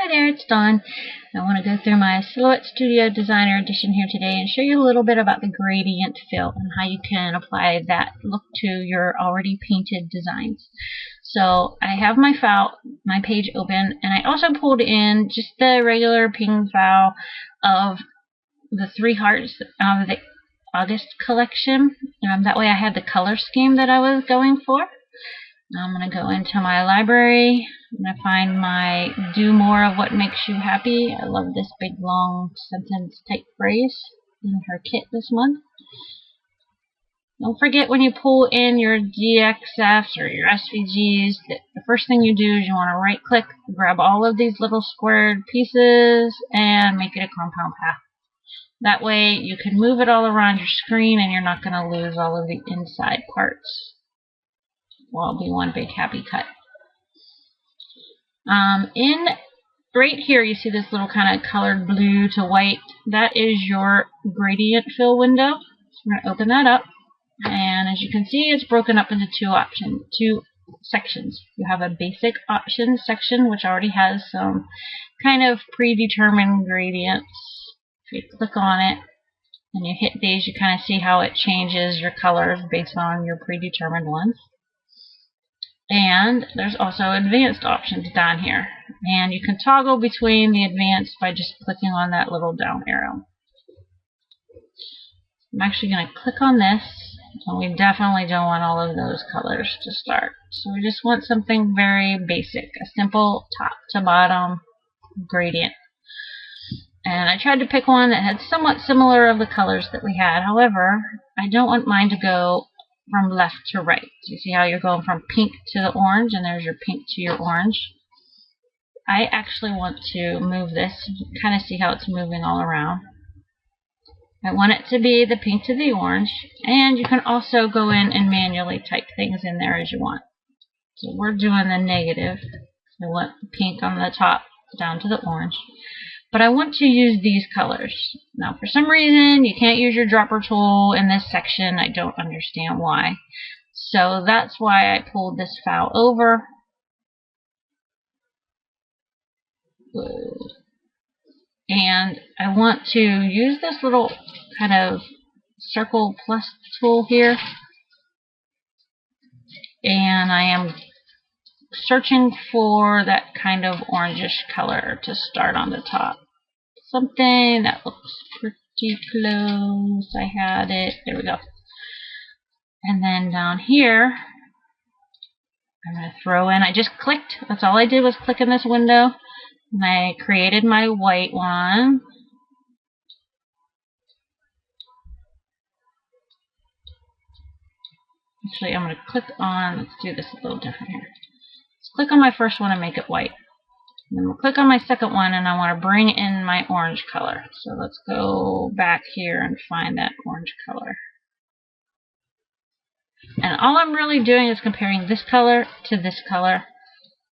Hi there, it's Dawn. I want to go through my Silhouette Studio Designer Edition here today and show you a little bit about the gradient fill and how you can apply that look to your already painted designs. So I have my file, my page open, and I also pulled in just the regular ping file of the 3 hearts of the August collection. That way I had the color scheme that I was going for. Now I'm going to go into my library. I'm going to find my do more of what makes you happy. I love this big long sentence type phrase in her kit this month. Don't forget when you pull in your DXFs or your SVGs that the first thing you do is you want to right click, grab all of these little squared pieces and make it a compound path. That way you can move it all around your screen and you're not going to lose all of the inside parts. Well, it'll be one big happy cut. In right here, you see this little kind of colored blue to white. That is your gradient fill window. So we're going to open that up, and as you can see, it's broken up into two sections. You have a basic options section, which already has some kind of predetermined gradients. If you click on it and you hit these, you kind of see how it changes your colors based on your predetermined ones. And there's also advanced options down here. And you can toggle between the advanced by just clicking on that little down arrow. I'm actually going to click on this. And we definitely don't want all of those colors to start. So we just want something very basic. A simple top to bottom gradient. And I tried to pick one that had somewhat similar of the colors that we had. However, I don't want mine to go from left to right. So you see how you're going from pink to the orange, and there's your pink to your orange. I actually want to move this. You can kind of see how it's moving all around. I want it to be the pink to the orange, and you can also go in and manually type things in there as you want. So we're doing the negative. I want pink on the top down to the orange. But I want to use these colors. Now, for some reason, you can't use your dropper tool in this section. I don't understand why. So that's why I pulled this file over. And I want to use this little kind of circle plus tool here. And I am searching for that kind of orangish color to start on the top. Something that looks pretty close. I had it. There we go. And then down here, I'm going to throw in, I just clicked. That's all I did was click in this window. And I created my white one. Actually, I'm going to click on, let's do this a little different here. Let's click on my first one and make it white. And then we'll click on my second one, and I want to bring in my orange color. So let's go back here and find that orange color. And all I'm really doing is comparing this color to this color.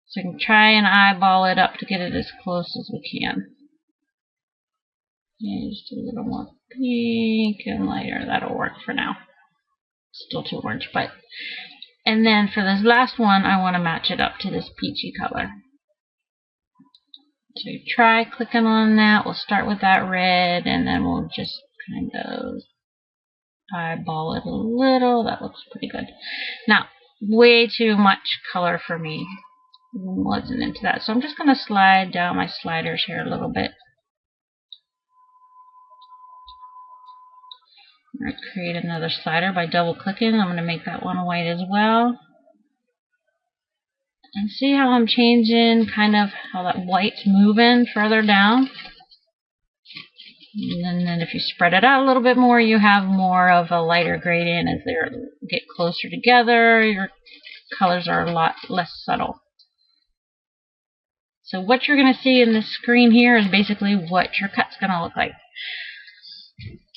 So you can try and eyeball it up to get it as close as we can. Yeah, just a little more pink and lighter. That'll work for now. Still too orange, but. And then for this last one, I want to match it up to this peachy color. So try clicking on that. We'll start with that red, and then we'll just kind of eyeball it a little. That looks pretty good. Now, way too much color for me. Wasn't into that. So I'm just going to slide down my sliders here a little bit. I'm going to create another slider by double clicking. I'm going to make that one white as well. And see how I'm changing kind of how that white's moving further down. And then if you spread it out a little bit more, you have more of a lighter gradient. As they get closer together, your colors are a lot less subtle. So what you're going to see in this screen here is basically what your cut's going to look like.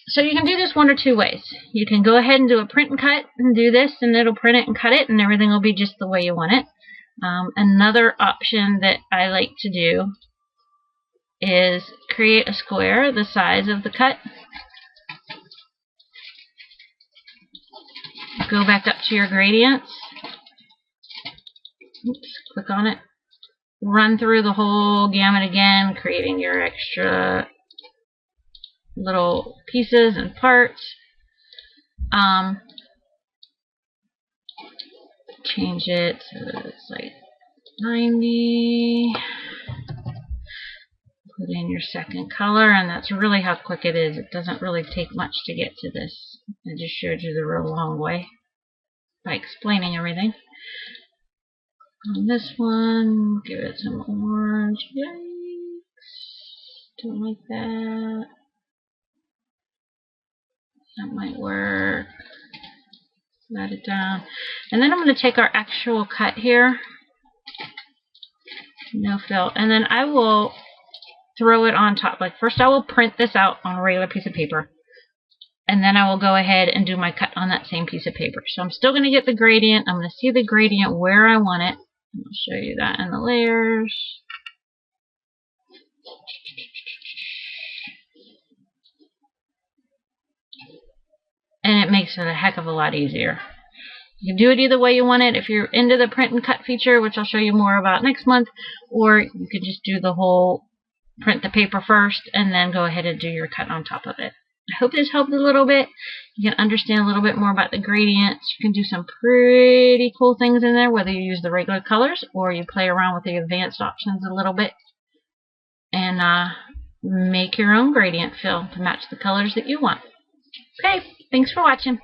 So you can do this one or two ways. You can go ahead and do a print and cut and do this, and it'll print it and cut it, and everything will be just the way you want it. Another option that I like to do is create a square the size of the cut. Go back up to your gradients. Oops, click on it. run through the whole gamut again, creating your extra little pieces and parts. Change it to it's like 90. Put in your second color, and that's really how quick it is. It doesn't really take much to get to this. I just showed you the real long way by explaining everything. On this one, give it some orange. Yikes. Don't like that. That might work. Let it down. And then I'm going to take our actual cut here. No fill. And then I will throw it on top. Like first I will print this out on a regular piece of paper. And then I will go ahead and do my cut on that same piece of paper. So I'm still going to get the gradient. I'm going to see the gradient where I want it. I'll show you that in the layers. And it makes it a heck of a lot easier. You can do it either way you want it. If you're into the print and cut feature, which I'll show you more about next month, or you can just do the whole print the paper first and then go ahead and do your cut on top of it. I hope this helped a little bit. You can understand a little bit more about the gradients. You can do some pretty cool things in there, whether you use the regular colors or you play around with the advanced options a little bit and make your own gradient fill to match the colors that you want. Okay, thanks for watching.